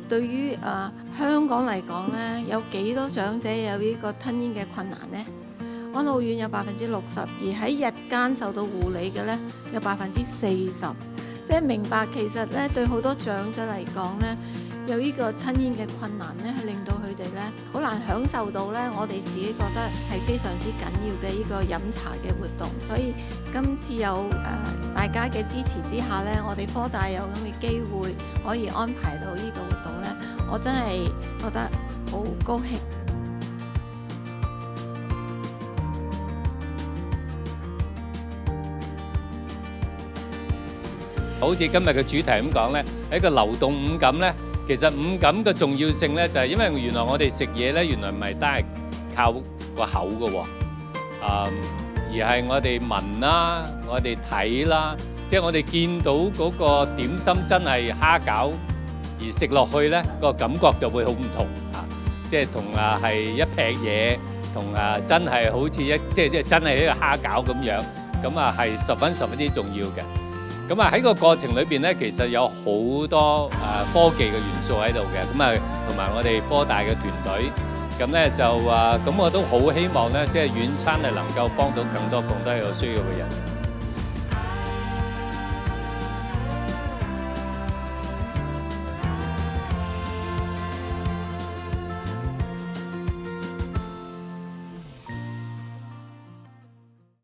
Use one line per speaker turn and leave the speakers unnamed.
對於香港嚟講呢，有幾多長者有呢個吞嚥嘅困難呢？安老院有60%，而喺日間受到護理嘅呢，有40%。即係明白其實呢，對好多長者嚟講呢，有呢個吞嚥嘅困難呢，係令到佢哋呢好難享受到呢，我哋自己覺得係非常之緊要嘅呢個飲茶嘅活動。所以今次有大家嘅支持之下呢，我哋科大有咁嘅機會可以安排到呢個活動呢，我真係覺得好高興。
好似今日嘅主題咁講呢，一個流動五感呢，其實五感嘅重要性呢，就係因為原來我哋食嘢呢，原來唔係單係靠個口嘅喎，而係我哋聞啦，我哋睇啦，即係我哋見到嗰個點心真係蝦餃，而食落去呢個感覺就會好唔同啊！即係同係一劈嘢，同真係好似即係真係一個蝦餃咁樣，咁係十分之重要嘅。咁喺個過程裏邊咧，其實有好多科技嘅元素喺度嘅，咁同埋我哋科大嘅團隊，咁咧就咁我都好希望咧，即係院餐係能夠幫到更多有需要嘅人。